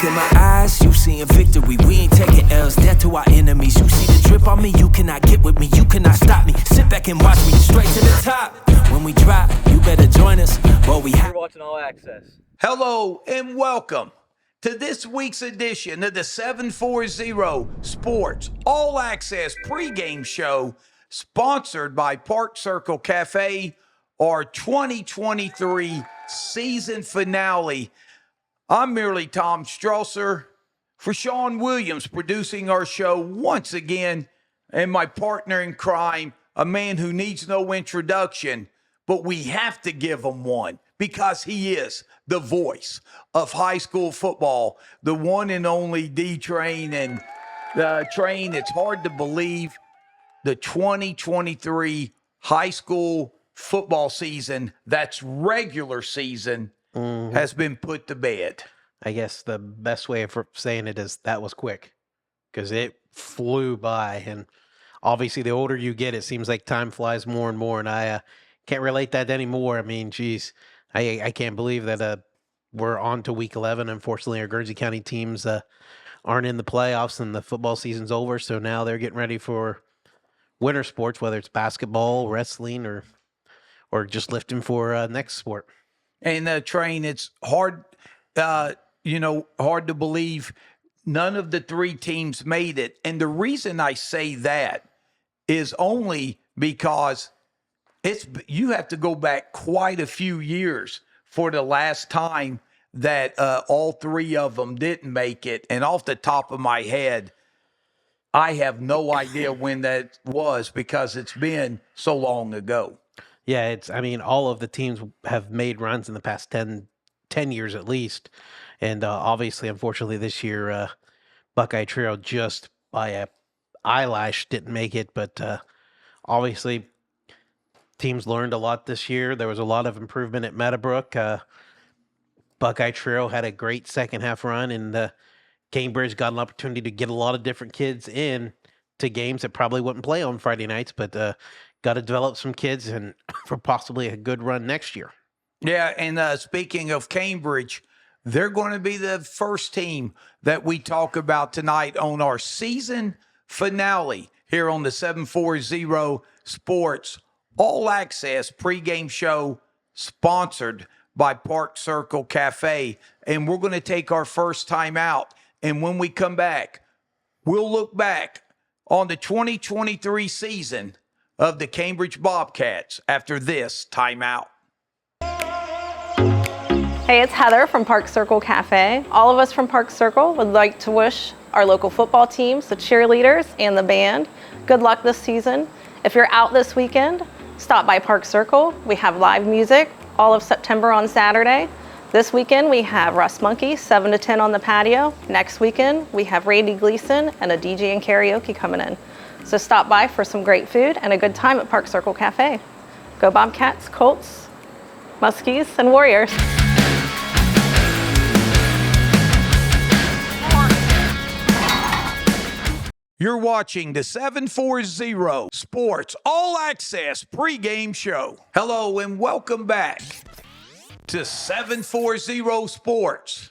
In my eyes, you seeing victory. We ain't taking L's, death to our enemies. You see the drip on me, you cannot get with me, you cannot stop me. Sit back and watch me straight to the top. When we drop, you better join us. But You're watching All Access. Hello and welcome to this week's edition of the 740 Sports All Access pregame show, sponsored by Park Circle Cafe, our 2023 season finale. I'm merely Tom Strasser, for Sean Williams producing our show once again, and my partner in crime, a man who needs no introduction, but we have to give him one because he is the voice of high school football, the one and only D-Train. And the Train, it's hard to believe the 2023 high school football season, that's regular season, has been put to bed. I guess the best way of saying it is that was quick because it flew by. And obviously, the older you get, it seems like time flies more and more. And I can't relate that anymore. I mean, geez, I can't believe that we're on to week 11. Unfortunately, our Guernsey County teams aren't in the playoffs and the football season's over. So now they're getting ready for winter sports, whether it's basketball, wrestling, or just lifting for next sport. And Train, it's hard, hard to believe none of the three teams made it. And the reason I say that is only because you have to go back quite a few years for the last time that all three of them didn't make it. And off the top of my head, I have no idea when that was because it's been so long ago. Yeah, all of the teams have made runs in the past 10 years at least. And obviously, unfortunately, this year, Buckeye Trio just by a eyelash didn't make it. But obviously, teams learned a lot this year. There was a lot of improvement at Meadowbrook. Buckeye Trio had a great second half run, and Cambridge got an opportunity to get a lot of different kids in to games that probably wouldn't play on Friday nights, but got to develop some kids and for possibly a good run next year. Yeah, and speaking of Cambridge, they're going to be the first team that we talk about tonight on our season finale here on the 740 Sports All Access pregame show, sponsored by Park Circle Cafe. And we're going to take our first time out. And when we come back, we'll look back on the 2023 season of the Cambridge Bobcats after this timeout. Hey, it's Heather from Park Circle Cafe. All of us from Park Circle would like to wish our local football teams, the cheerleaders, and the band good luck this season. If you're out this weekend, stop by Park Circle. We have live music all of September on Saturday. This weekend, we have Russ Monkey, 7 to 10 on the patio. Next weekend, we have Randy Gleason and a DJ and karaoke coming in. So stop by for some great food and a good time at Park Circle Cafe. Go Bobcats, Colts, Muskies, and Warriors. You're watching the 740 Sports All Access pregame show. Hello and welcome back to 740 Sports.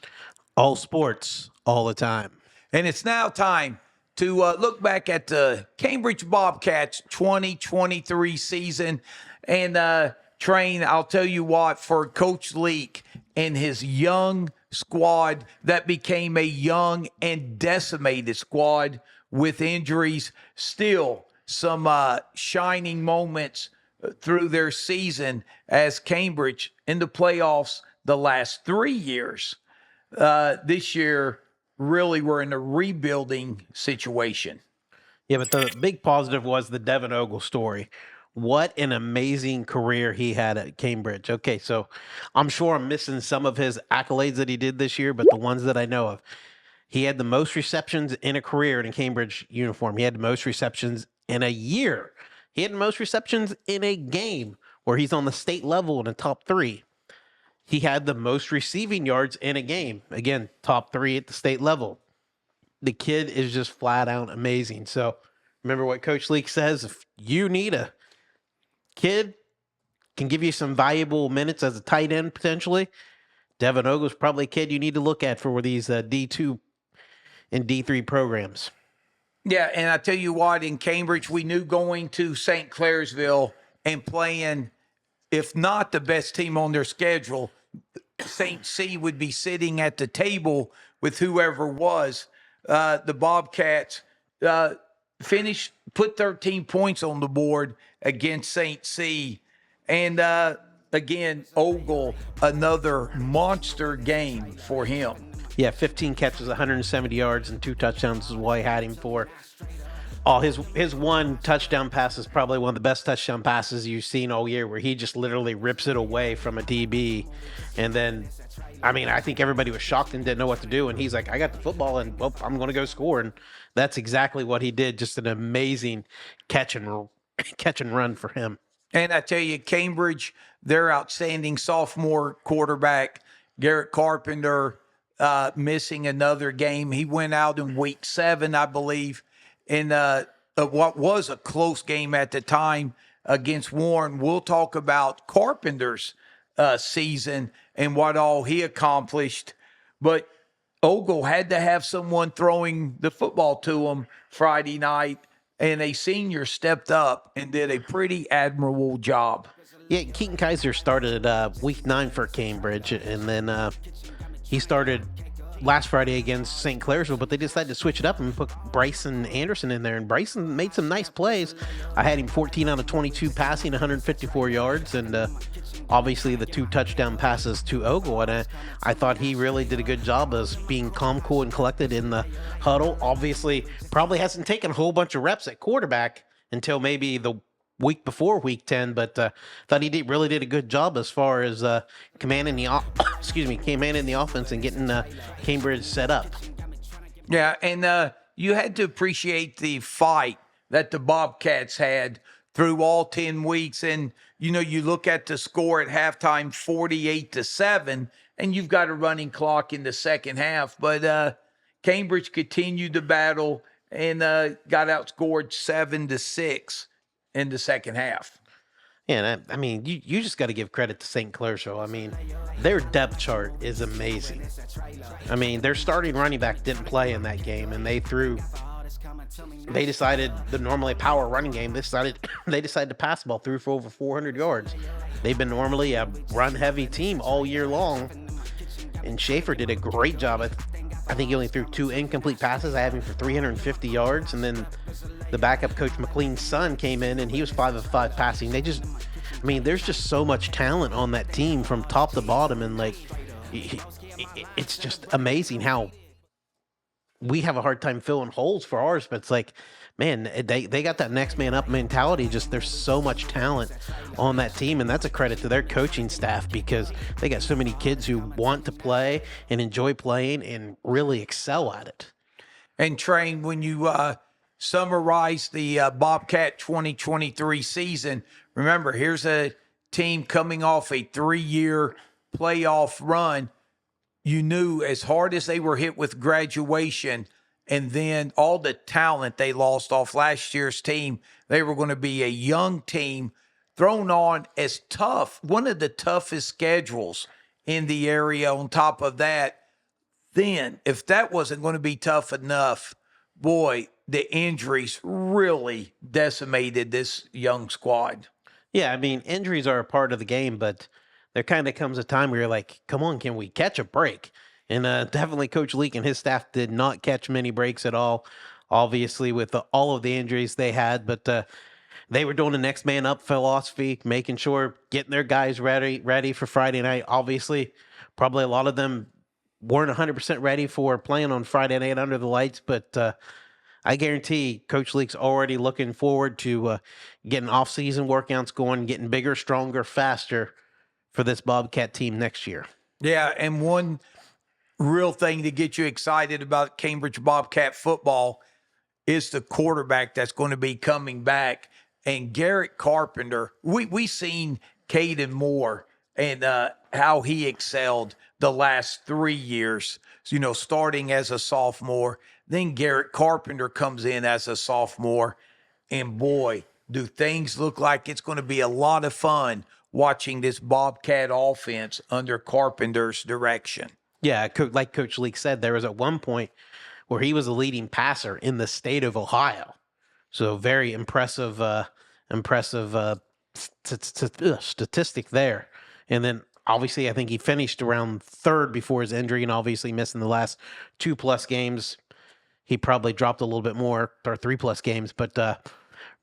All sports, all the time. And it's now time to look back at the Cambridge Bobcats 2023 season. And Train, I'll tell you what, for Coach Leak and his young squad that became a young and decimated squad with injuries, still some shining moments through their season as Cambridge in the playoffs the last 3 years. This year, really, we're in a rebuilding situation. Yeah, but the big positive was the Devin Ogle story. What an amazing career he had at Cambridge. Okay, so I'm sure I'm missing some of his accolades that he did this year, but the ones that I know of, he had the most receptions in a career in a Cambridge uniform. He had the most receptions in a year. He had the most receptions in a game where he's on the state level in the top 3. He had the most receiving yards in a game. Again, top 3 at the state level. The kid is just flat out amazing. So remember what Coach Leak says, if you need a kid, can give you some valuable minutes as a tight end potentially, Devin Ogle's probably a kid you need to look at for these D2 and D3 programs. Yeah, and I tell you what, in Cambridge, we knew going to St. Clairsville and playing, if not the best team on their schedule, St. C would be sitting at the table with whoever was. The Bobcats put 13 points on the board against St. C. And again, Ogle, another monster game for him. Yeah, 15 catches, 170 yards, and 2 touchdowns is what I had him for. Oh, his one touchdown pass is probably one of the best touchdown passes you've seen all year, where he just literally rips it away from a DB. And then, I mean, I think everybody was shocked and didn't know what to do. And he's like, I got the football, and well, I'm going to go score. And that's exactly what he did. Just an amazing catch and run for him. And I tell you, Cambridge, their outstanding sophomore quarterback, Garrett Carpenter, missing another game. He went out in week 7, I believe, in what was a close game at the time against Warren. We'll talk about Carpenter's season and what all he accomplished. But Ogle had to have someone throwing the football to him Friday night, and a senior stepped up and did a pretty admirable job. Yeah, Keaton Kaiser started week 9 for Cambridge, and then he started last Friday against St. Clairsville, but they decided to switch it up and put Bryson Anderson in there, and Bryson made some nice plays. I had him 14 out of 22 passing, 154 yards, and obviously the 2 touchdown passes to Ogle, and I thought he really did a good job as being calm, cool, and collected in the huddle. Obviously, probably hasn't taken a whole bunch of reps at quarterback until maybe the week before week 10, but thought he really did a good job as far as commanding the offense and getting Cambridge set up. Yeah, and you had to appreciate the fight that the Bobcats had through all 10 weeks. And, you know, you look at the score at halftime, 48-7, and you've got a running clock in the second half. But Cambridge continued to battle and got outscored 7-6 in the second half. Yeah, and I mean, you just got to give credit to St. Clairsville. I mean, their depth chart is amazing. I mean, their starting running back didn't play in that game, and they decided the normally power running game. They decided to pass the ball, threw for over 400 yards. They've been normally a run-heavy team all year long, and Schaefer did a great job. I think he only threw 2 incomplete passes. I had him for 350 yards, and then the backup coach McLean's son came in, and he was 5 of 5 passing. There's just so much talent on that team from top to bottom, and like, it's just amazing how we have a hard time filling holes for ours, but it's like, man, they got that next man up mentality. Just there's so much talent on that team, and that's a credit to their coaching staff, because they got so many kids who want to play and enjoy playing and really excel at it. And Train, when you summarize the Bobcat 2023 season, remember, here's a team coming off a 3-year playoff run. You knew, as hard as they were hit with graduation and then all the talent they lost off last year's team, they were going to be a young team thrown on as tough, one of the toughest schedules in the area. On top of that, then if that wasn't going to be tough enough, boy, the injuries really decimated this young squad. Yeah, I mean, injuries are a part of the game, but there kind of comes a time where you're like, come on, can we catch a break? And definitely Coach Leak and his staff did not catch many breaks at all, obviously, with all of the injuries they had. But they were doing the next man up philosophy, making sure, getting their guys ready for Friday night. Obviously, probably a lot of them weren't 100% ready for playing on Friday night under the lights, but I guarantee Coach Leak's already looking forward to getting off-season workouts going, getting bigger, stronger, faster for this Bobcat team next year. Yeah, and one real thing to get you excited about Cambridge Bobcat football is the quarterback that's going to be coming back. And Garrett Carpenter, we seen Caden Moore and how he excelled the last 3 years, you know, starting as a sophomore. Then Garrett Carpenter comes in as a sophomore. And boy, do things look like it's going to be a lot of fun watching this Bobcat offense under Carpenter's direction. Yeah, like Coach Leak said, there was at one point where he was a leading passer in the state of Ohio. So very impressive, statistic there. And then obviously, I think he finished around third before his injury, and obviously missing the last 2+ games. He probably dropped a little bit more, or 3+ games, but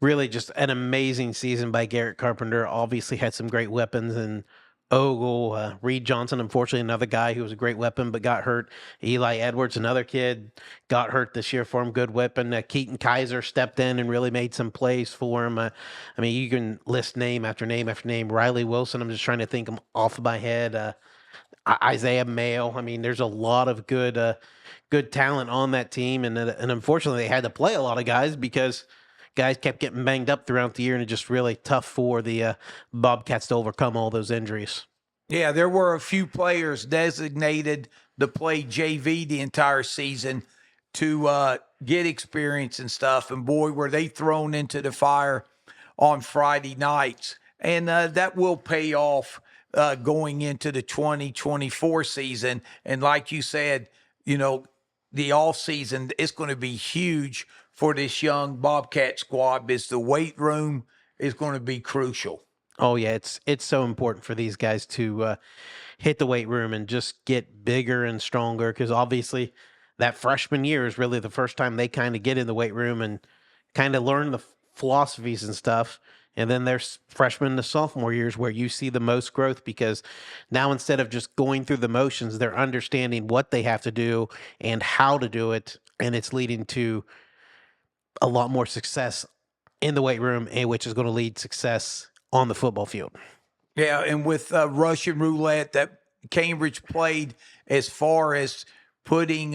really just an amazing season by Garrett Carpenter. Obviously had some great weapons, and Ogle, Reed Johnson, unfortunately, another guy who was a great weapon but got hurt. Eli Edwards, another kid, got hurt this year for him, good weapon. Keaton Kaiser stepped in and really made some plays for him. I mean, you can list name after name after name. Riley Wilson, I'm just trying to think off of my head. Isaiah Mayo. I mean, there's a lot of good talent on that team, and unfortunately, they had to play a lot of guys because guys kept getting banged up throughout the year, and it's just really tough for the Bobcats to overcome all those injuries. Yeah, there were a few players designated to play JV the entire season to get experience and stuff, and boy, were they thrown into the fire on Friday nights. And that will pay off going into the 2024 season. And like you said, the off season is going to be huge for this young Bobcat squad because the weight room is going to be crucial. Oh yeah, it's so important for these guys to hit the weight room and just get bigger and stronger, because obviously that freshman year is really the first time they kind of get in the weight room and kind of learn the philosophies and stuff. And then there's freshman to sophomore years where you see the most growth, because now instead of just going through the motions, they're understanding what they have to do and how to do it. And it's leading to a lot more success in the weight room, and which is going to lead success on the football field. Yeah, and with Russian roulette that Cambridge played, as far as putting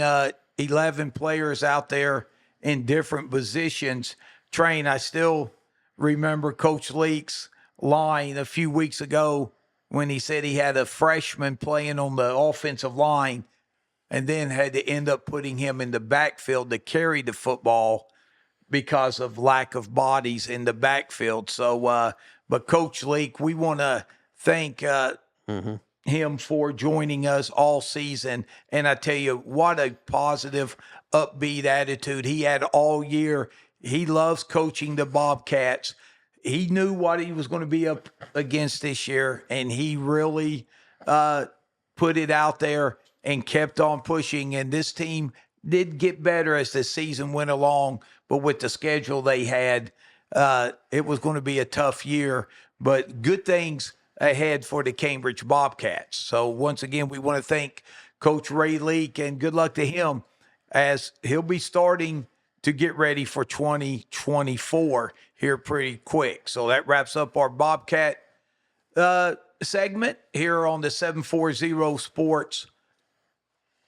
11 players out there in different positions, Train, I still remember Coach Leak's line a few weeks ago when he said he had a freshman playing on the offensive line and then had to end up putting him in the backfield to carry the football because of lack of bodies in the backfield. So, but Coach Leak, we want to thank him for joining us all season. And I tell you, what a positive, upbeat attitude he had all year. He loves coaching the Bobcats. He knew what he was going to be up against this year, and he really put it out there and kept on pushing. And this team did get better as the season went along, but with the schedule they had, it was going to be a tough year. But good things ahead for the Cambridge Bobcats. So once again, we want to thank Coach Ray Leak, and good luck to him as he'll be starting to get ready for 2024 here pretty quick. So that wraps up our Bobcat segment here on the 740 Sports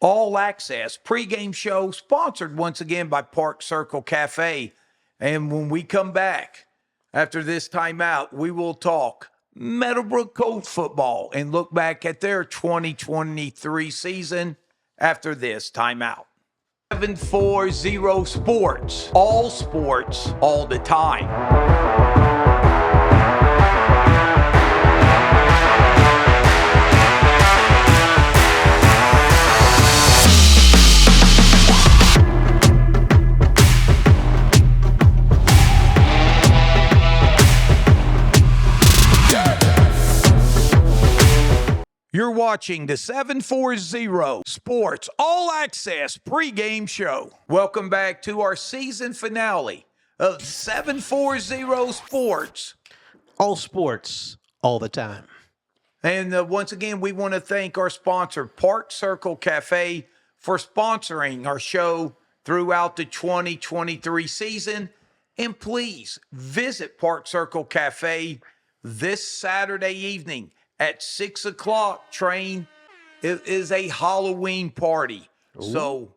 All Access pregame show, sponsored once again by Park Circle Cafe. And when we come back after this timeout, we will talk Meadowbrook Coach football and look back at their 2023 season after this timeout. 740 Sports, all the time. You're watching the 740 Sports All Access pregame show. Welcome back to our season finale of 740 Sports. All sports, all the time. And once again, we want to thank our sponsor, Park Circle Cafe, for sponsoring our show throughout the 2023 season. And please visit Park Circle Cafe this Saturday evening at 6 o'clock. Train. It is a Halloween party. Ooh. So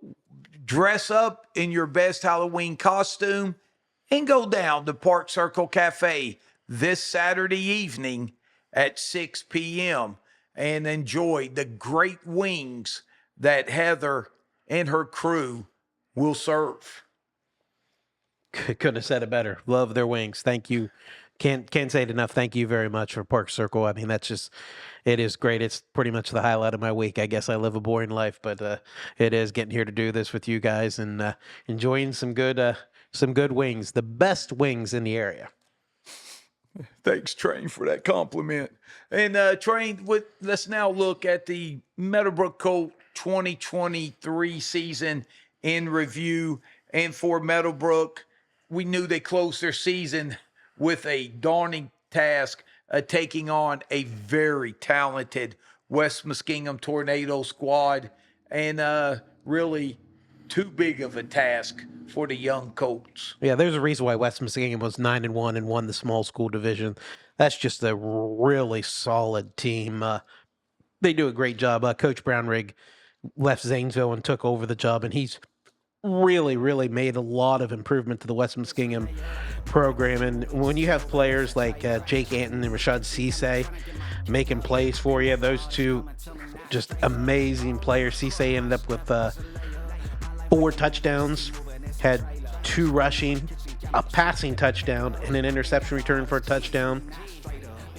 dress up in your best Halloween costume and go down to Park Circle Cafe this Saturday evening at 6 p.m. and enjoy the great wings that Heather and her crew will serve. Couldn't have said it better. Love their wings. Thank you Can't say it enough. Thank you very much for Park Circle. I mean, it is great. It's pretty much the highlight of my week. I guess I live a boring life, but it is getting here to do this with you guys and enjoying some good wings, the best wings in the area. Thanks, Train, for that compliment. And Train, let's now look at the Meadowbrook Colt 2023 season in review. And for Meadowbrook, we knew they closed their season with a daunting task, taking on a very talented West Muskingum Tornado squad, and really too big of a task for the young Colts. Yeah, there's a reason why West Muskingum was 9-1 and won the small school division. That's just a really solid team. They do a great job. Coach Brownrigg left Zanesville and took over the job, and he's really made a lot of improvement to the West Muskingum program. And when you have players like Jake Anton and Rashad Cisse making plays for you, those two just amazing players. Cisse ended up with 4 touchdowns, had 2 rushing, a passing touchdown, and an interception return for a touchdown.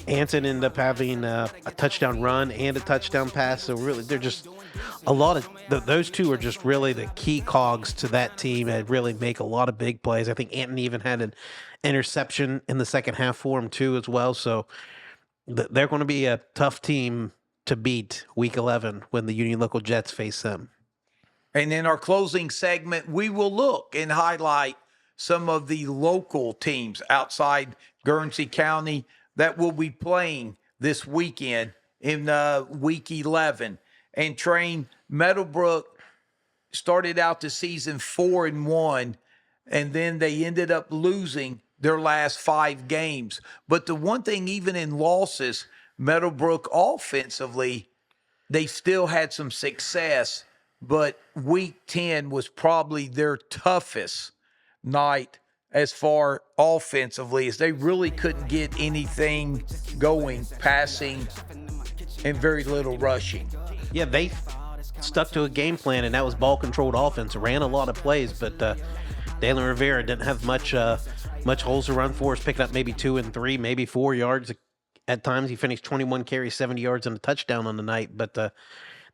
Anton ended up having a touchdown run and a touchdown pass. So really, they're just a lot of those two are just really the key cogs to that team and really make a lot of big plays. I think Anton even had an interception in the second half for him too as well. So they're going to be a tough team to beat week 11 when the Union Local Jets face them. And in our closing segment, we will look and highlight some of the local teams outside Guernsey County that will be playing this weekend in week 11. And Train, Meadowbrook started out the season 4-1, and then they ended up losing their last 5 games. But the one thing, even in losses, Meadowbrook offensively, they still had some success. But week 10 was probably their toughest night as far offensively, as they really couldn't get anything going, passing, and very little rushing. Yeah, they stuck to a game plan, and that was ball-controlled offense. Ran a lot of plays, but Dalen Rivera didn't have much holes to run for us, picking up maybe 2 and 3, maybe 4 yards. At times, he finished 21 carries, 70 yards, and a touchdown on the night, but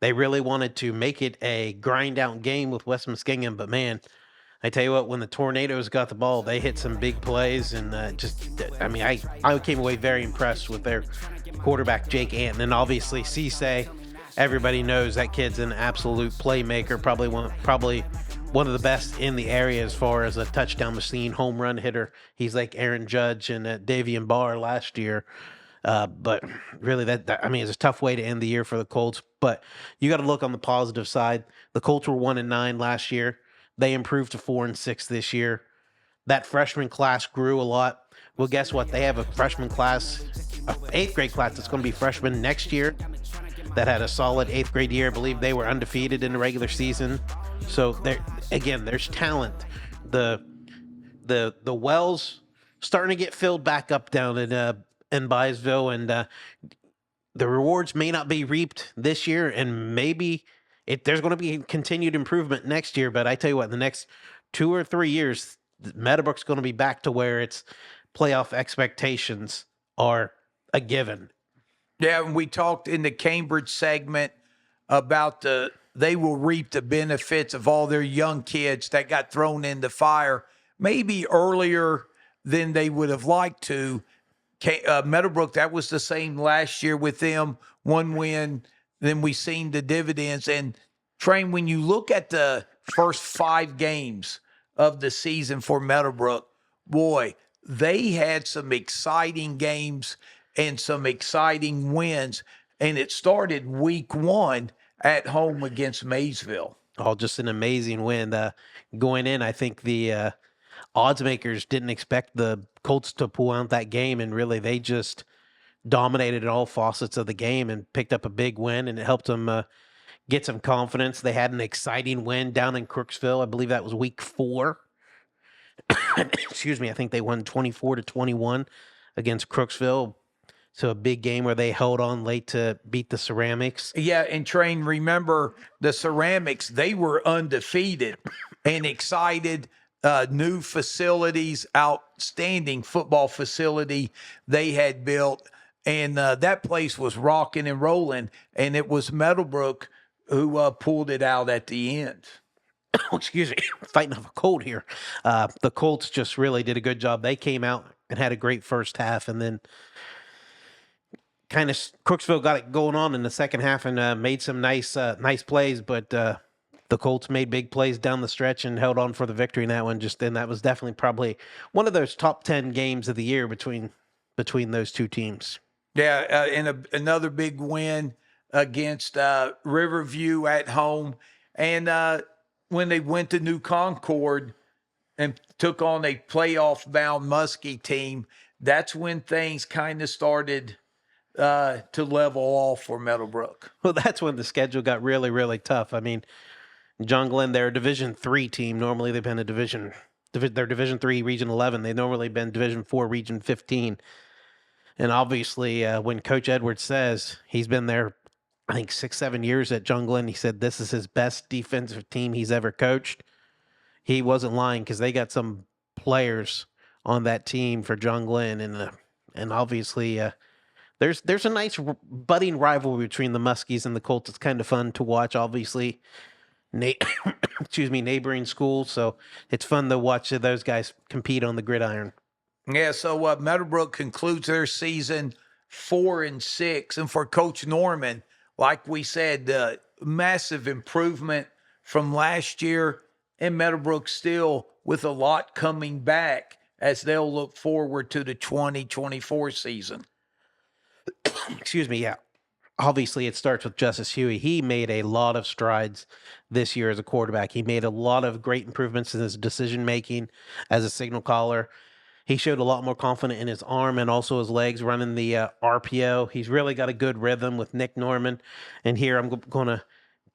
they really wanted to make it a grind-out game with West Muskingum, but man, I tell you what, when the Tornadoes got the ball, they hit some big plays, and I came away very impressed with their quarterback, Jake Anton, and obviously Cisse. Everybody knows that kid's an absolute playmaker, probably one of the best in the area as far as a touchdown machine, home run hitter. He's like Aaron Judge and Davian Barr last year. But really, it's a tough way to end the year for the Colts. But you got to look on the positive side. The Colts were 1-9 last year. They improved to 4-6 this year. That freshman class grew a lot. Well, guess what? They have a freshman class, an 8th grade class that's going to be freshmen next year that had a solid 8th grade year. I believe they were undefeated in the regular season. So there's talent. The wells starting to get filled back up down in Byesville, and the rewards may not be reaped this year, and maybe there's going to be continued improvement next year. But I tell you what, in the next 2 or 3 years, Meadowbrook's going to be back to where its playoff expectations are a given. Yeah, and we talked in the Cambridge segment about they will reap the benefits of all their young kids that got thrown in the fire maybe earlier than they would have liked to. Meadowbrook, that was the same last year with them. 1 win, then we seen the dividends. And Train, when you look at the first 5 games of the season for Meadowbrook, boy, they had some exciting games and some exciting wins. And it started week 1 at home against Maysville. Oh, just an amazing win. Going in, I think the odds makers didn't expect the Colts to pull out that game, and really they just dominated in all facets of the game and picked up a big win, and it helped them get some confidence. They had an exciting win down in Crooksville. I believe that was week 4. Excuse me. I think they won 24-21 against Crooksville. So a big game where they held on late to beat the Ceramics. Yeah, and Train, remember the Ceramics, they were undefeated and excited. new facilities, outstanding football facility they had built. And that place was rocking and rolling. And it was Meadowbrook who pulled it out at the end. Oh, excuse me, fighting off a cold here. The Colts just really did a good job. They came out and had a great first half, and then kind of Crooksville got it going on in the second half and made some nice plays. But the Colts made big plays down the stretch and held on for the victory in that one. And that was definitely probably one of those top 10 games of the year between those two teams. Yeah, and another big win against Riverview at home. And when they went to New Concord and took on a playoff-bound Muskie team, that's when things kind of started to level off for Meadowbrook. Well, that's when the schedule got really, really tough. I mean, John Glenn, they're a Division III team. Normally they've been they're Division III, Region 11. They've normally been Division IV, Region 15. And obviously, when Coach Edwards says he's been there, I think 6-7 years at John Glenn, he said this is his best defensive team he's ever coached. He wasn't lying, because they got some players on that team for John Glenn, and obviously there's a nice budding rivalry between the Muskies and the Colts. It's kind of fun to watch. Obviously, neighboring schools, so it's fun to watch those guys compete on the gridiron. Yeah, so Meadowbrook concludes their season 4-6. And for Coach Norman, like we said, massive improvement from last year. And Meadowbrook still with a lot coming back as they'll look forward to the 2024 season. Excuse me, yeah. Obviously, it starts with Justice Huey. He made a lot of strides this year as a quarterback. He made a lot of great improvements in his decision-making as a signal caller. He showed a lot more confidence in his arm and also his legs running the RPO. He's really got a good rhythm with Nick Norman. And here I'm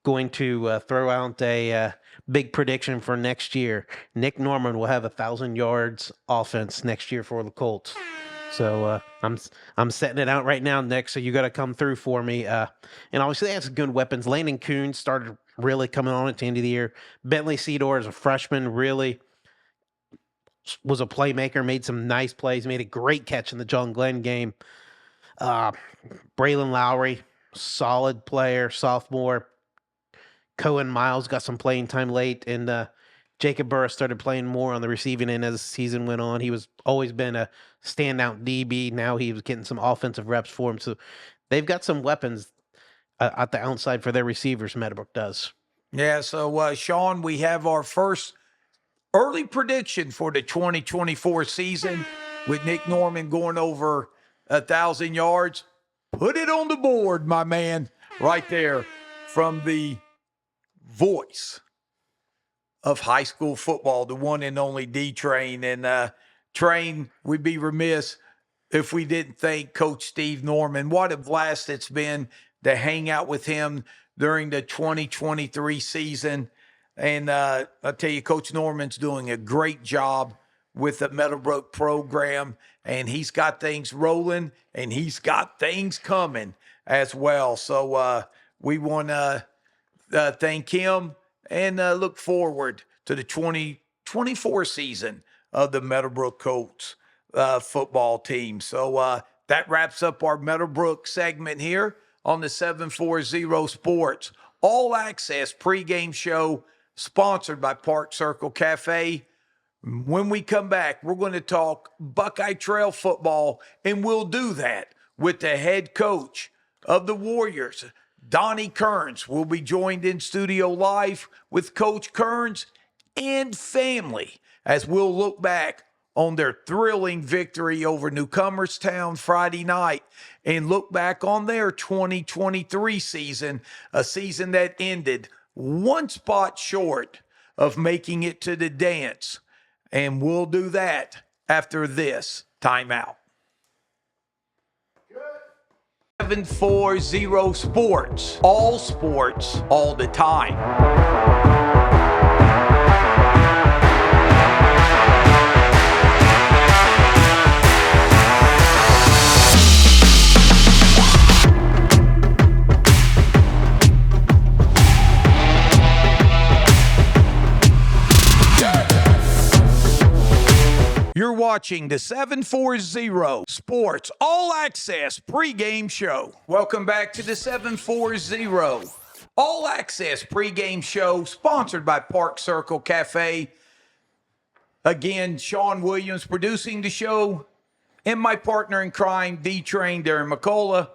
going to throw out a big prediction for next year. Nick Norman will have 1,000 yards offense next year for the Colts. So I'm setting it out right now, Nick. So you got to come through for me. And obviously they have some good weapons. Landon Coons started really coming on at the end of the year. Bentley Cedar, as a freshman, really was a playmaker, made some nice plays, made a great catch in the John Glenn game. Braylon Lowry, solid player, sophomore. Cohen Miles got some playing time late, and Jacob Burris started playing more on the receiving end as the season went on. He was always been a standout DB. Now he was getting some offensive reps for him. So they've got some weapons at the outside for their receivers, Meadowbrook does. Yeah, so Sean, we have our first early prediction for the 2024 season with Nick Norman going over 1,000 yards. Put it on the board, my man, right there from the voice of high school football, the one and only D-Train. And Train, we'd be remiss if we didn't thank Coach Steve Norman. What a blast it's been to hang out with him during the 2023 season. And I'll tell you, Coach Norman's doing a great job with the Meadowbrook program, and he's got things rolling, and he's got things coming as well. So we want to thank him and look forward to the 2024 season of the Meadowbrook Colts football team. So that wraps up our Meadowbrook segment here on the 740 Sports All Access pregame show, sponsored by Park Circle Cafe. When we come back, we're going to talk Buckeye Trail football, and we'll do that with the head coach of the Warriors, Donnie Kearns. Will be joined in studio live with Coach Kearns and family as we'll look back on their thrilling victory over Newcomerstown Friday night and look back on their 2023 season, a season that ended one spot short of making it to the dance. And we'll do that after this timeout. 740 Sports, all the time. You're watching the 740 Sports All Access pregame show. Welcome back to the 740 All Access pregame show, sponsored by Park Circle Cafe. Again, Sean Williams producing the show, and my partner in crime, D-Train Darren McCullough.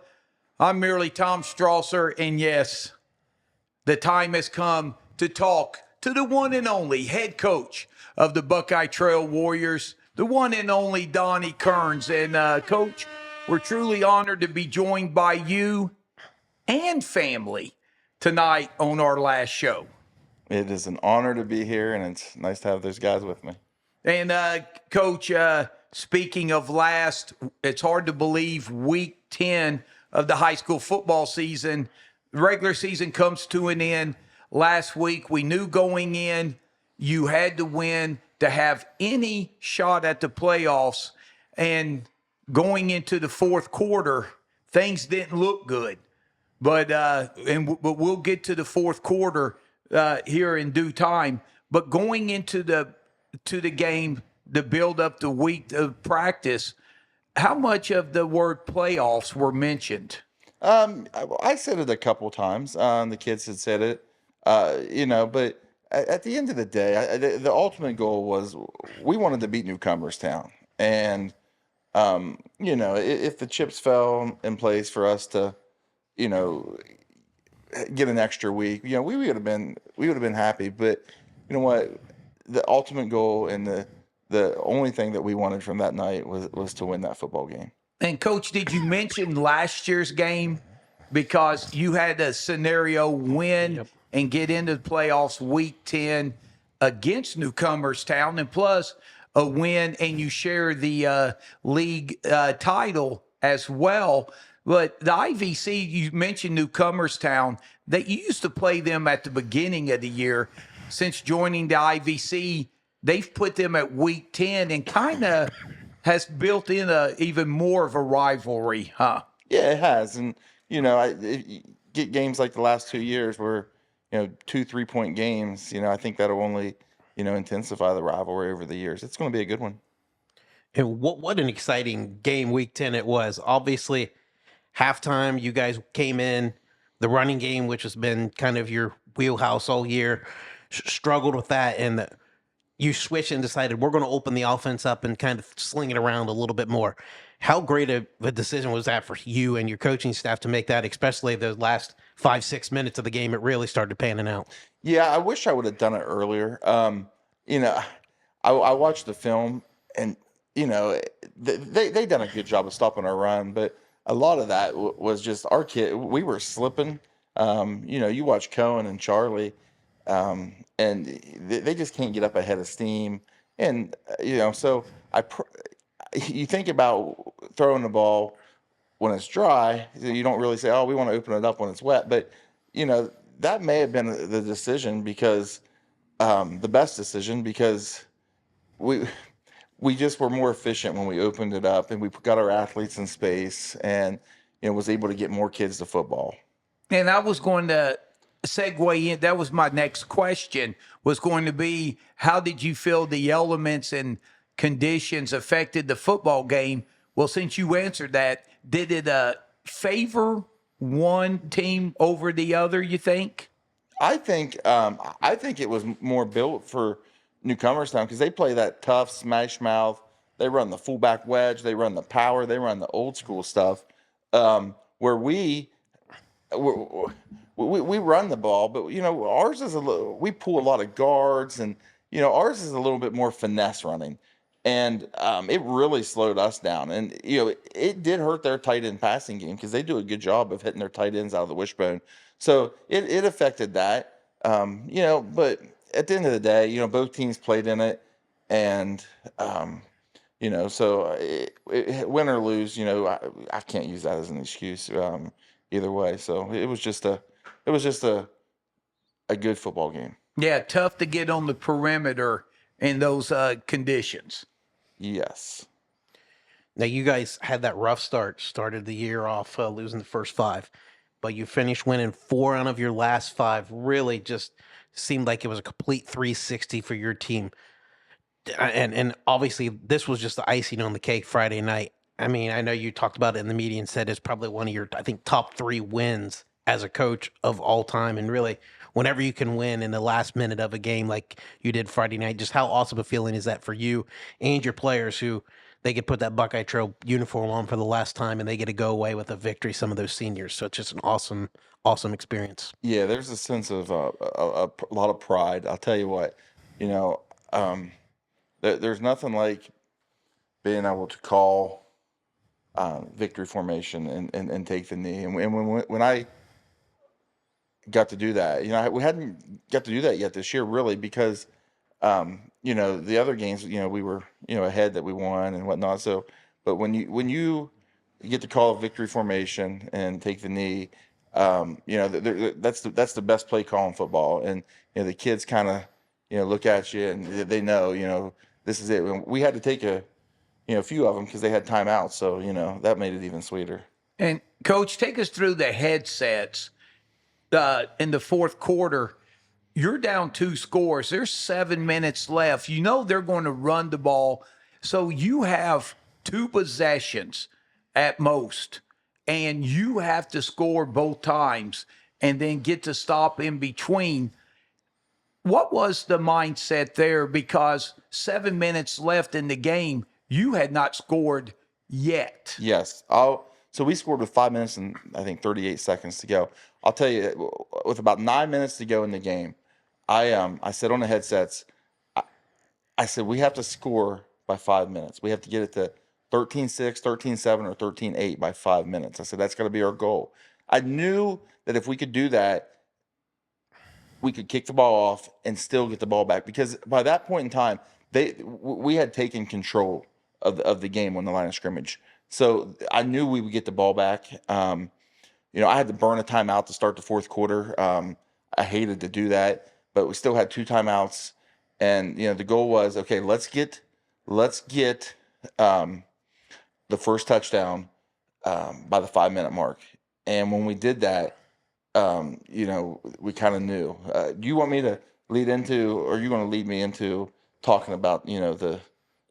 I'm merely Tom Strasser, and yes, the time has come to talk to the one and only head coach of the Buckeye Trail Warriors, the one and only Donnie Kearns. And Coach, we're truly honored to be joined by you and family tonight on our last show. It is an honor to be here, and it's nice to have those guys with me. And Coach, speaking of last, it's hard to believe week 10 of the high school football season, regular season comes to an end. Last week, we knew going in you had to win to have any shot at the playoffs. And going into the fourth quarter, things didn't look good. But we'll get to the fourth quarter here in due time. But going into the game, the build up the week of practice, how much of the word playoffs were mentioned? I said it a couple times. The kids had said it, but at the end of the day, the ultimate goal was we wanted to beat Newcomers Town. And, if the chips fell in place for us to, get an extra week, we would have been happy. But you know what? The ultimate goal and the only thing that we wanted from that night was to win that football game. And Coach, did you mention last year's game? Because you had a scenario win and get into the playoffs week 10 against Newcomers Town, and plus a win, and you share the league title as well. But the IVC, you mentioned Newcomers Town, that you used to play them at the beginning of the year. Since joining the IVC, they've put them at week 10 and kind of has built in even more of a rivalry, huh? Yeah, it has. And, you get games like the last 2 years where, 2 3-point games, I think that'll only, intensify the rivalry over the years. It's going to be a good one. And what an exciting game week 10 it was. Obviously, halftime, you guys came in, the running game, which has been kind of your wheelhouse all year, struggled with that, and you switched and decided we're going to open the offense up and kind of sling it around a little bit more. How great of a decision was that for you and your coaching staff to make that, especially those last 5-6 minutes of the game? It really started panning out. Yeah, I wish I would have done it earlier. I watched the film, and they done a good job of stopping our run, but a lot of that was just our kid. We were slipping. You watch Cohen and Charlie, and they just can't get up ahead of steam. And so you think about throwing the ball when it's dry. You don't really say, "Oh, we want to open it up when it's wet." But that may have been the decision, because the best decision, because we just were more efficient when we opened it up, and we got our athletes in space, and was able to get more kids to football. And I was going to segue in. That was my next question, was going to be, how did you feel the elements and conditions affected the football game? Well, since you answered that, did it favor one team over the other, you think? I think it was more built for Newcomers Town, because they play that tough smash mouth. They run the fullback wedge. They run the power. They run the old school stuff. Where we run the ball, but ours is we pull a lot of guards, and ours is a little bit more finesse running, and it really slowed us down. And it did hurt their tight end passing game, because they do a good job of hitting their tight ends out of the wishbone. So it affected that. But at the end of the day, both teams played in it, and so win or lose, I can't use that as an excuse either way. So it was just a good football game. Yeah, tough to get on the perimeter in those conditions. Yes. Now, you guys had that rough started the year off losing the first 5, but you finished winning 4 out of your last 5. Really just seemed like it was a complete 360 for your team. and obviously this was just the icing on the cake Friday night. I mean, I know you talked about it in the media and said it's probably one of your, I think, top 3 wins as a coach of all time. And really, whenever you can win in the last minute of a game like you did Friday night, just how awesome a feeling is that for you and your players who they could put that Buckeye Trail uniform on for the last time and they get to go away with a victory, some of those seniors. So it's just an awesome, awesome experience. Yeah, there's a sense of a lot of pride. I'll tell you what, you know, um, there's nothing like being able to call victory formation and take the knee. And when I got to do that, we hadn't got to do that yet this year, really, because the other games, we were ahead that we won and whatnot. So, but when you get to call a victory formation and take the knee, that's the best play call in football. And the kids kind of look at you and they know this is it. We had to take a few of them because they had timeouts, so that made it even sweeter. And Coach, take us through the headsets in the fourth quarter. You're down 2 scores. There's 7 minutes left. They're going to run the ball. So you have 2 possessions at most, and you have to score both times and then get to stop in between. What was the mindset there? Because 7 minutes left in the game, you had not scored yet. Yes. So we scored with 5 minutes and I think 38 seconds to go. I'll tell you, with about 9 minutes to go in the game, I said on the headsets, I said we have to score by 5 minutes. We have to get it to 13-6, 13-7, or 13-8 by 5 minutes. I said that's got to be our goal. I knew that if we could do that, we could kick the ball off and still get the ball back, because by that point in time, we had taken control of the game on the line of scrimmage. So I knew we would get the ball back. I had to burn a timeout to start the fourth quarter. I hated to do that, but we still had 2 timeouts, and the goal was, okay, let's get the first touchdown by the 5-minute mark. And when we did that, we kind of knew. Do you want me to lead into, or are you going to lead me into talking about the?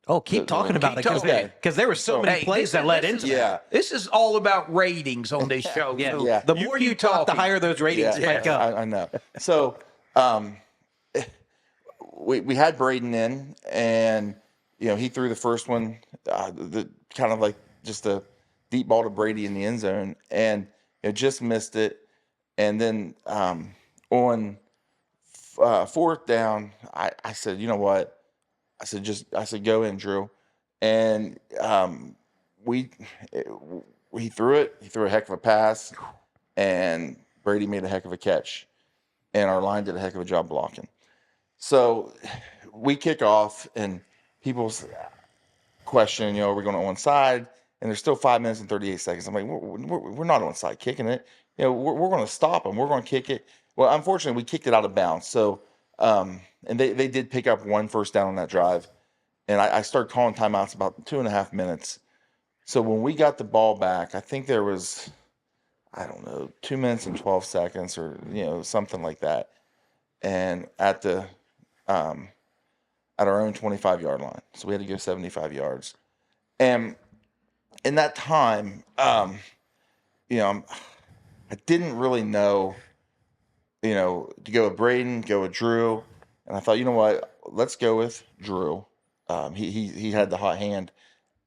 Oh, keep talking about it, because there were so many plays that led into that. This is all about ratings on this show. Yeah. So Yeah. The more you talk, the higher those ratings spike up. I know. So we had Braden in, and he threw the first one, the kind of like just a deep ball to Brady in the end zone, and just missed it. And then on fourth down, I said, you know what? I said, go in, Drew. And he threw it. He threw a heck of a pass, and Brady made a heck of a catch, and our line did a heck of a job blocking. So we kick off, and people's question, are we going to onside? And there's still 5 minutes and 38 seconds. I'm like, we're not onside kicking it. We're going to stop them. We're going to kick it. Well, unfortunately, we kicked it out of bounds. So, and they did pick up 1 first down on that drive. And I started calling timeouts about 2.5 minutes. So when we got the ball back, I think there was, 2 minutes and 12 seconds or, something like that. And at our own 25-yard line. So we had to go 75 yards. And in that time, I didn't really know, to go with Braden, go with Drew. And I thought, you know what, let's go with Drew. He had the hot hand,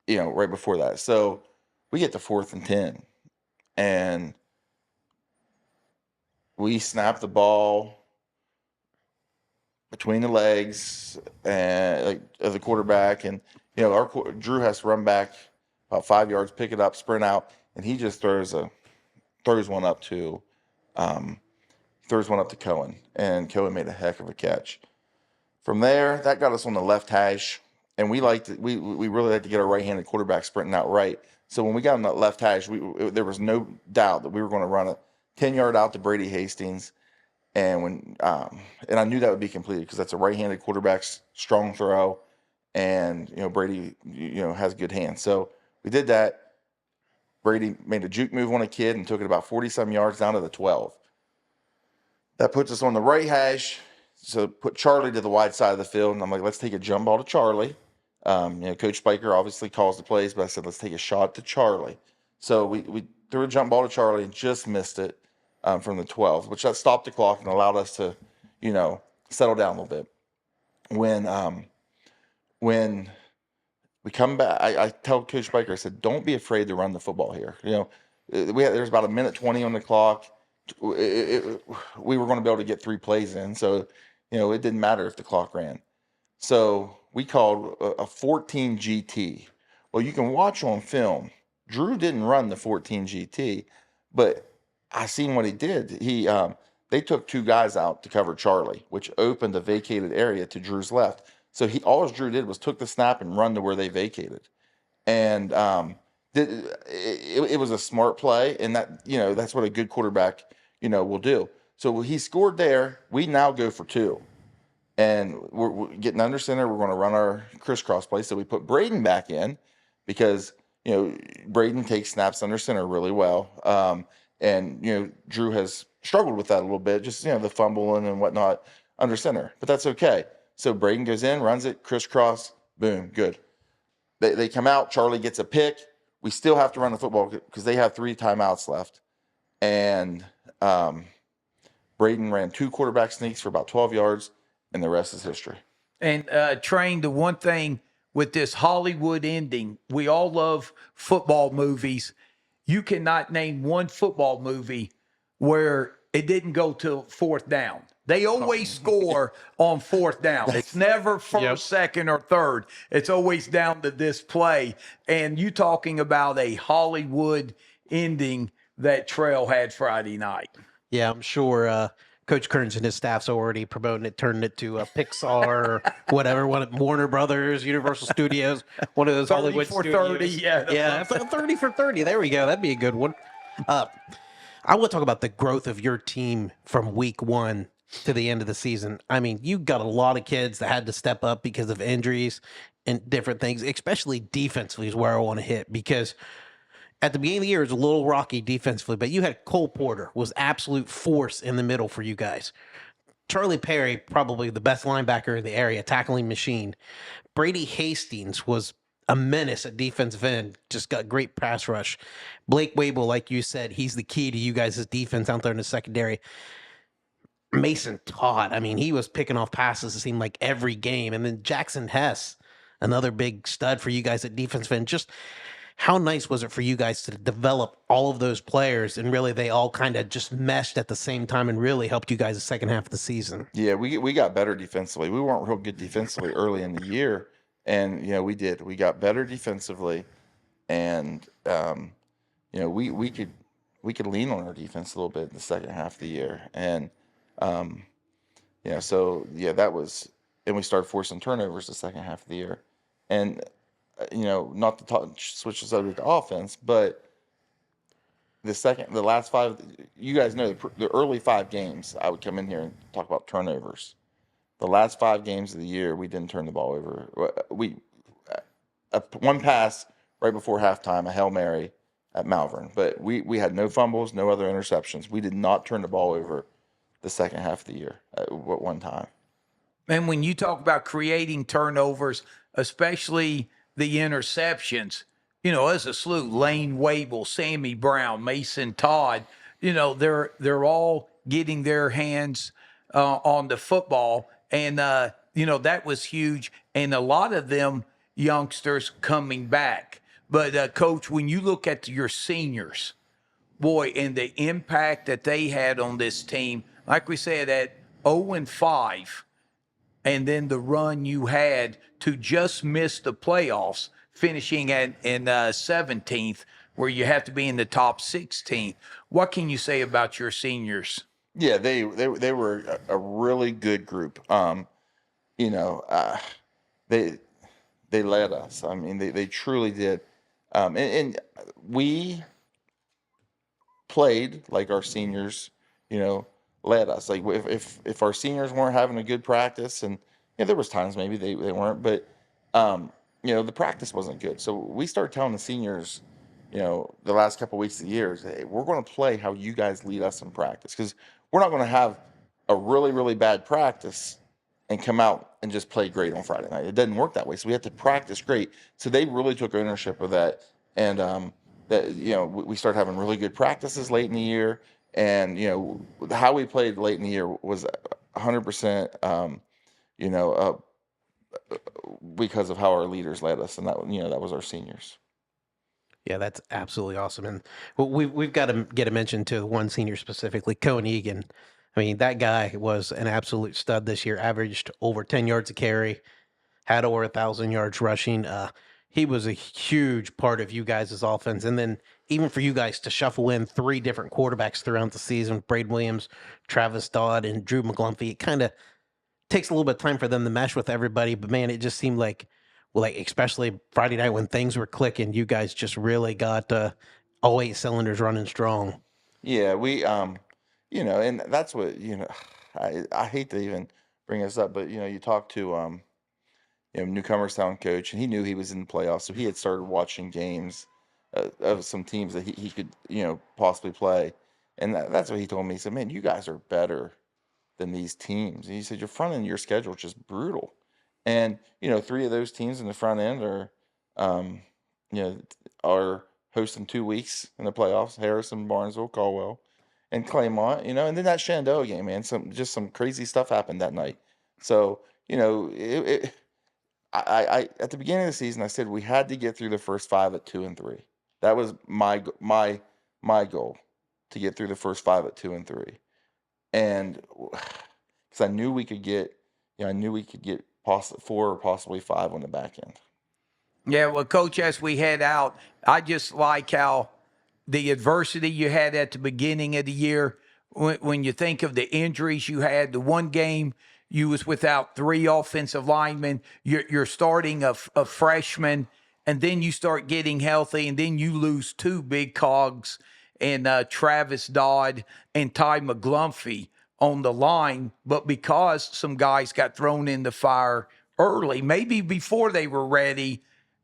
right before that. So we get to 4th and 10. And we snap the ball between the legs and of the quarterback, and Drew has to run back about 5 yards, pick it up, sprint out, and he just throws one up to Cohen, and Cohen made a heck of a catch. From there, that got us on the left hash, and we really like to get our right-handed quarterback sprinting out right. So when we got on that left hash, there was no doubt that we were going to run a 10-yard out to Brady Hastings. And and I knew that would be completed because that's a right-handed quarterback's strong throw, and Brady has good hands. So we did that. Brady made a juke move on a kid and took it about 40-some yards down to the 12. That puts us on the right hash. so put Charlie to the wide side of the field, and I'm like, let's take a jump ball to Charlie. Coach Spiker obviously calls the plays, but I said, let's take a shot to Charlie. So we threw a jump ball to Charlie and just missed it from the 12, which that stopped the clock and allowed us to, settle down a little bit. When we come back, I tell Coach Spiker, I said, don't be afraid to run the football here. There's about 1:20 on the clock. We were going to be able to get 3 plays in, so it didn't matter if the clock ran. So we called a 14 GT. Well, you can watch on film. Drew didn't run the 14 GT, but I seen what he did. They took 2 guys out to cover Charlie, which opened a vacated area to Drew's left. So all Drew did was took the snap and run to where they vacated, and it was a smart play, and that's what a good quarterback will do. So he scored there. We now go for 2. And we're getting under center. We're going to run our crisscross play. So we put Braden back in because, Braden takes snaps under center really well. And Drew has struggled with that a little bit, just, the fumbling and whatnot under center. But that's okay. So Braden goes in, runs it, crisscross, boom, good. They come out. Charlie gets a pick. We still have to run the football because they have 3 timeouts left. And Braden ran 2 quarterback sneaks for about 12 yards. And the rest is history. And Train, the one thing with this Hollywood ending, we all love football movies. You cannot name one football movie where it didn't go to 4th down. They always score on 4th down. It's never first, second, or third. It's always down to this play. And you talking about a Hollywood ending that Trail had Friday night. Yeah, I'm sure Coach Kearns and his staff's already promoting it, turning it to Pixar or whatever, one of Warner Brothers, Universal Studios, one of those 30 Hollywood for studios. 30, Yeah, 30 for 30. There we go. That'd be a good one. I want to talk about the growth of your team from week 1 to the end of the season. I mean, you got a lot of kids that had to step up because of injuries and different things, especially defensively is where I want to hit, because at the beginning of the year, it was a little rocky defensively, but you had Cole Porter was absolute force in the middle for you guys. Charlie Perry, probably the best linebacker in the area, tackling machine. Brady Hastings was a menace at defensive end, just got great pass rush. Blake Wable, like you said, he's the key to you guys' defense out there in the secondary. Mason Todd, I mean, he was picking off passes, it seemed like every game. And then Jackson Hess, another big stud for you guys at defensive end. Just how nice was it for you guys to develop all of those players and really they all kind of just meshed at the same time and really helped you guys the second half of the season? Yeah, we got better defensively. We weren't real good defensively early in the year, and we did. We got better defensively, and we could lean on our defense a little bit in the second half of the year, and that was, and we started forcing turnovers the second half of the year, and. Not to switch the subject to offense, but the last 5, you guys know the early 5 games, I would come in here and talk about turnovers. The last 5 games of the year, we didn't turn the ball over. One pass right before halftime, a Hail Mary at Malvern, but we had no fumbles, no other interceptions. We did not turn the ball over the second half of the year at one time. And when you talk about creating turnovers, especially the interceptions, as a slew, Lane Wable, Sammy Brown, Mason Todd, they're all getting their hands on the football. And, that was huge. And a lot of them youngsters coming back. But, Coach, when you look at your seniors, boy, and the impact that they had on this team, like we said, at 0-5, and then the run you had to just miss the playoffs, finishing in 17th, where you have to be in the top 16. What can you say about your seniors? Yeah, they were a really good group. They led us. I mean, they truly did. And we played like our seniors, led us. Like if our seniors weren't having a good practice, and there was times maybe they weren't, but the practice wasn't good. So we started telling the seniors, the last couple of weeks of the year, hey, we're going to play how you guys lead us in practice, because we're not going to have a really, really bad practice and come out and just play great on Friday night. It doesn't work that way. So we have to practice great. So they really took ownership of that. And that, we started having really good practices late in the year. And, how we played late in the year was 100%, because of how our leaders led us. And that was our seniors. Yeah, that's absolutely awesome. And we've got to get a mention to one senior specifically, Cone Egan. I mean, that guy was an absolute stud this year, averaged over 10 yards a carry, had over 1,000 yards rushing. He was a huge part of you guys' offense. And then even for you guys to shuffle in 3 different quarterbacks throughout the season, Braid Williams, Travis Dodd, and Drew McGlumphy, it kind of takes a little bit of time for them to mesh with everybody. But man, it just seemed like, well, like especially Friday night when things were clicking, you guys just really got all 8 cylinders running strong. Yeah, we, and that's what, I hate to even bring this up, but, you talk to, newcomer sound coach, and he knew he was in the playoffs. So he had started watching games of some teams that he could, possibly play. And that's what he told me. He said, man, you guys are better than these teams. And he said, your front end of your schedule is just brutal. And, 3 of those teams in the front end are, are hosting 2 weeks in the playoffs: Harrison, Barnesville, Caldwell, and Claymont, and then that Shenandoah game, man, some crazy stuff happened that night. So, I at the beginning of the season, I said we had to get through the first 5 at 2-3. That was my goal, to get through the first 5 at 2-3. And because I knew we could get, 4 or possibly 5 on the back end. Yeah, well, Coach, as we head out, I just like how the adversity you had at the beginning of the year, when you think of the injuries you had, the one game you was without 3 offensive linemen, you're starting a freshman, and then you start getting healthy, and then you lose 2 big cogs, and Travis Dodd and Ty McGlumphy on the line. But because some guys got thrown in the fire early, maybe before they were ready,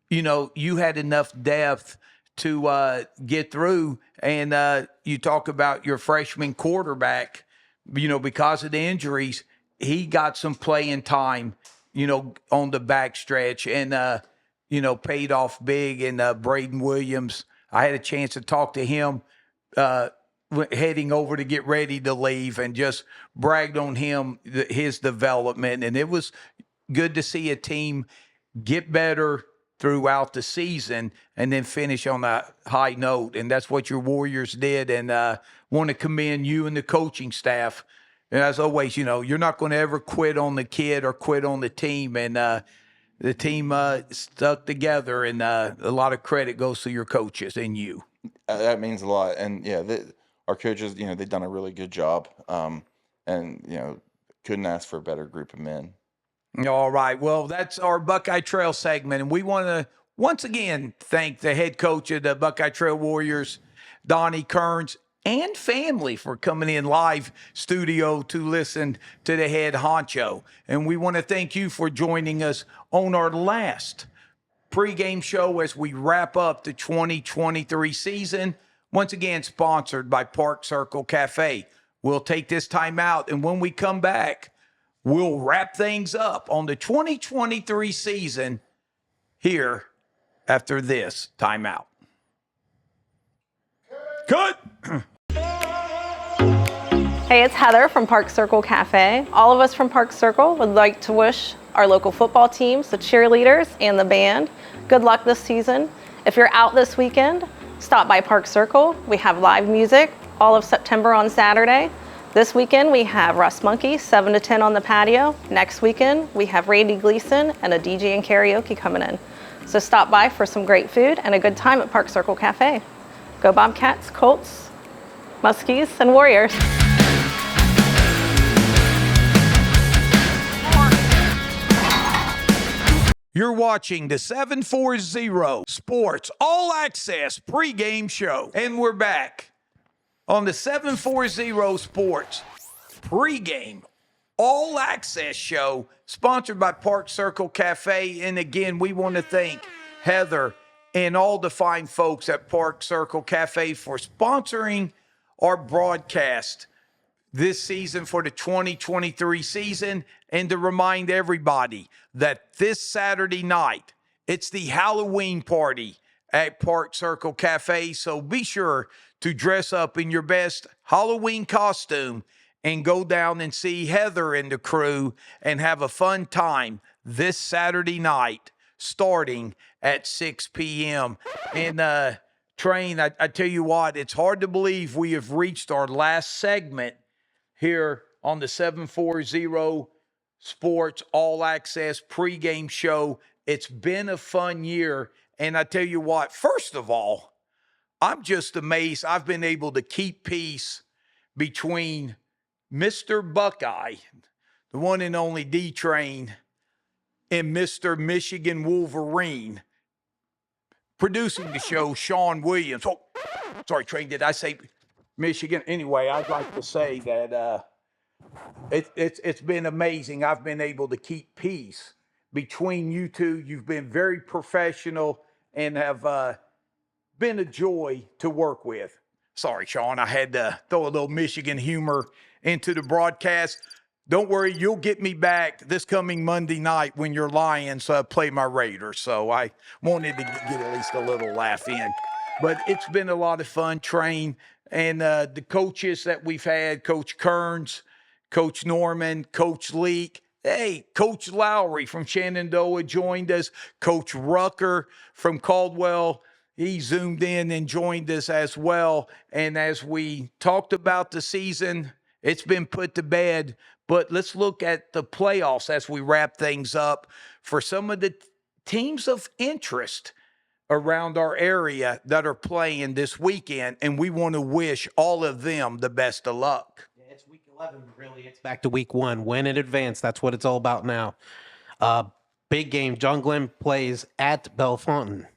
you had enough depth to get through. And you talk about your freshman quarterback, because of the injuries, he got some playing time, on the backstretch, and, paid off big. And Braden Williams, I had a chance to talk to him heading over to get ready to leave, and just bragged on him, his development. And it was good to see a team get better throughout the season and then finish on a high note. And that's what your Warriors did. And want to commend you and the coaching staff. And as always, you're not going to ever quit on the kid or quit on the team. And the team stuck together, and a lot of credit goes to your coaches and you. That means a lot. And yeah, our coaches, they've done a really good job. And couldn't ask for a better group of men. All right. Well, that's our Buckeye Trail segment. And we want to once again thank the head coach of the Buckeye Trail Warriors, Donnie Kearns, and family for coming in live studio to listen to the head honcho. And we want to thank you for joining us on our last pregame show as we wrap up the 2023 season. Once again, sponsored by Park Circle Cafe. We'll take this time out, and when we come back, we'll wrap things up on the 2023 season here after this timeout. Good. Hey, it's Heather from Park Circle Cafe. All of us from Park Circle would like to wish our local football teams, the cheerleaders, and the band good luck this season. If you're out this weekend, stop by Park Circle. We have live music all of September on Saturday. This weekend, we have Russ Monkey, 7 to 10 on the patio. Next weekend, we have Randy Gleason and a DJ and karaoke coming in. So stop by for some great food and a good time at Park Circle Cafe. Go Bobcats, Colts, Muskies, and Warriors. You're watching the 740 Sports All Access pregame show. And we're back on the 740 Sports pregame All Access show, sponsored by Park Circle Cafe. And again, we want to thank Heather and all the fine folks at Park Circle Cafe for sponsoring our broadcast this season for the 2023 season, and to remind everybody that this Saturday night, it's the Halloween party at Park Circle Cafe. So be sure to dress up in your best Halloween costume and go down and see Heather and the crew and have a fun time this Saturday night starting at 6 p.m. And Train, I tell you what, it's hard to believe we have reached our last segment here on the 740 Sports All Access pregame show. It's been a fun year. And I tell you what, first of all, I'm just amazed I've been able to keep peace between Mr. Buckeye, the one and only D-Train, and Mr. Michigan Wolverine. Producing the show, Sean Williams. Oh, sorry, Train, did I say Michigan? Anyway, I'd like to say that it's been amazing. I've been able to keep peace between you two. You've been very professional and have been a joy to work with. Sorry, Sean, I had to throw a little Michigan humor into the broadcast. Don't worry, you'll get me back this coming Monday night when your Lions play my Raiders. So I wanted to get at least a little laugh in. But it's been a lot of fun, Train. And the coaches that we've had, Coach Kearns, Coach Norman, Coach Leak. Hey, Coach Lowry from Shenandoah joined us. Coach Rucker from Caldwell, he zoomed in and joined us as well. And as we talked about the season, it's been put to bed. But let's look at the playoffs as we wrap things up for some of the teams of interest around our area that are playing this weekend. And we want to wish all of them the best of luck. It's week 11, really. It's back to week 1. Win in advance. That's what it's all about now. Big game. John Glenn plays at Bellefontaine.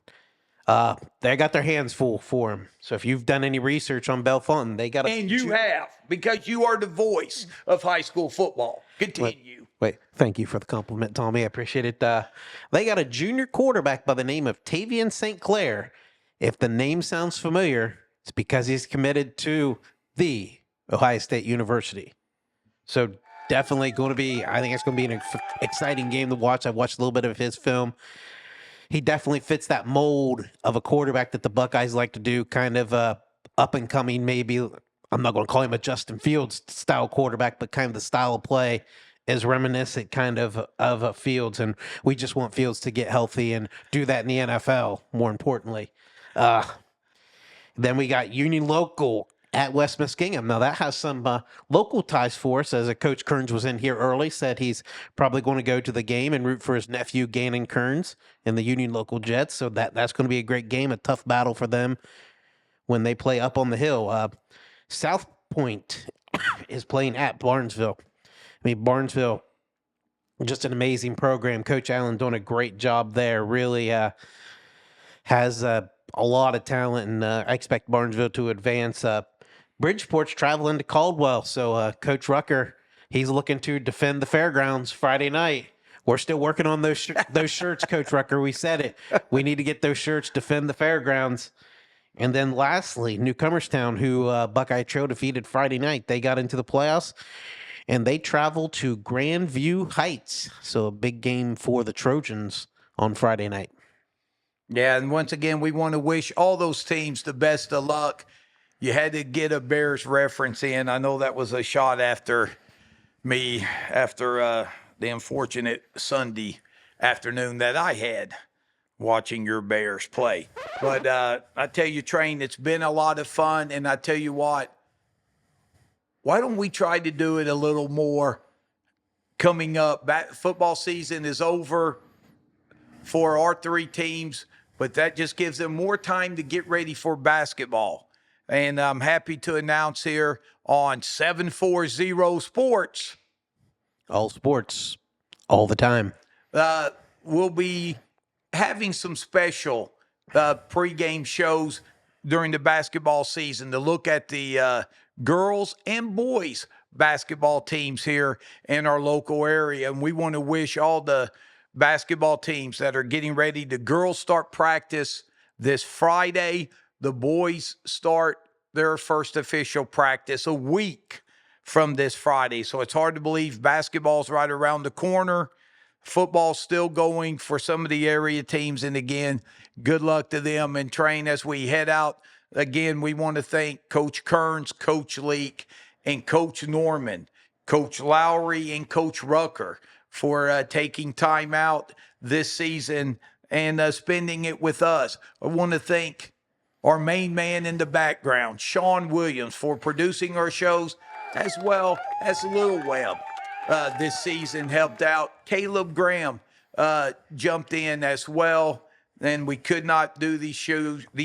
They got their hands full for him. So if you've done any research on Bellefontaine, they got. And you have, because you are the voice of high school football. Continue. Wait, thank you for the compliment, Tommy. I appreciate it. They got a junior quarterback by the name of Tavian St. Clair. If the name sounds familiar, it's because he's committed to the Ohio State University. So definitely going to be, I think it's going to be an exciting game to watch. I've watched a little bit of his film. He definitely fits that mold of a quarterback that the Buckeyes like to do, kind of up and coming, maybe. I'm not going to call him a Justin Fields style quarterback, but kind of the style of play is reminiscent kind of a Fields. And we just want Fields to get healthy and do that in the NFL, more importantly. Then we got Union Local at West Muskingum. Now that has some local ties for us, as Coach Kearns was in here early, said he's probably going to go to the game and root for his nephew Gannon Kearns in the Union Local Jets. So that's going to be a great game, a tough battle for them when they play up on the hill. South Point is playing at Barnesville. I mean, Barnesville, just an amazing program. Coach Allen doing a great job there. Really has a lot of talent, and I expect Barnesville to advance. Bridgeport's traveling to Caldwell, so Coach Rucker, he's looking to defend the fairgrounds Friday night. We're still working on those shirts, Coach Rucker. We said it. We need to get those shirts, defend the fairgrounds. And then lastly, Newcomerstown, who Buckeye Trail defeated Friday night. They got into the playoffs, and they travel to Grandview Heights. So a big game for the Trojans on Friday night. Yeah, and once again, we want to wish all those teams the best of luck. You had to get a Bears reference in. I know that was a shot after me after the unfortunate Sunday afternoon that I had watching your Bears play. But I tell you, Train, it's been a lot of fun. And I tell you what, why don't we try to do it a little more coming up? Football season is over for our three teams, but that just gives them more time to get ready for basketball. And I'm happy to announce here on 740 Sports. All sports, all the time. We'll be having some special pregame shows during the basketball season to look at the girls and boys basketball teams here in our local area. And we want to wish all the basketball teams that are getting ready. The girls start practice this Friday. The boys start their first official practice a week from this Friday. So it's hard to believe basketball's right around the corner. Football's still going for some of the area teams. And again, good luck to them and train as we head out. Again, we want to thank Coach Kearns, Coach Leak, and Coach Norman, Coach Lowry, and Coach Rucker for taking time out this season and spending it with us. I want to thank our main man in the background, Sean Williams, for producing our shows, as well as Lil Webb this season helped out. Caleb Graham jumped in as well, and we could not do these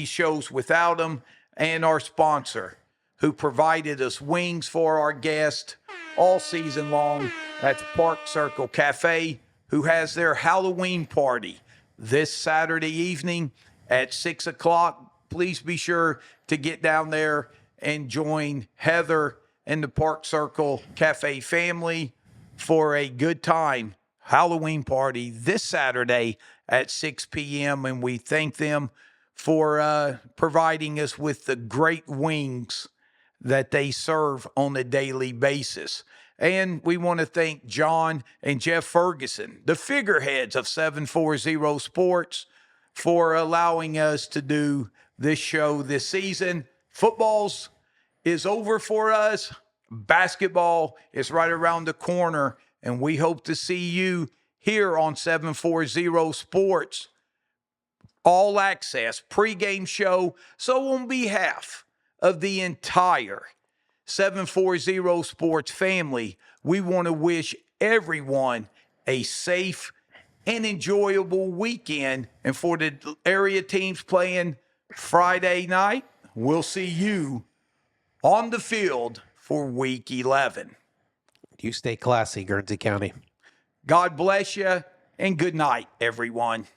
shows without him. And our sponsor, who provided us wings for our guests all season long. That's Park Circle Cafe, who has their Halloween party this Saturday evening at 6 o'clock. Please be sure to get down there and join Heather and the Park Circle Cafe family for a good time Halloween party this Saturday at 6 p.m. And we thank them for providing us with the great wings that they serve on a daily basis. And we want to thank John and Jeff Ferguson, the figureheads of 740 Sports, for allowing us to do this show this season. Football's is over for us. Basketball is right around the corner, and we hope to see you here on 740 Sports All Access pregame show. So on behalf of the entire 740 Sports family, we want to wish everyone a safe and enjoyable weekend. And for the area teams playing Friday night, we'll see you on the field for week 11. You stay classy, Guernsey County. God bless you, and good night, everyone.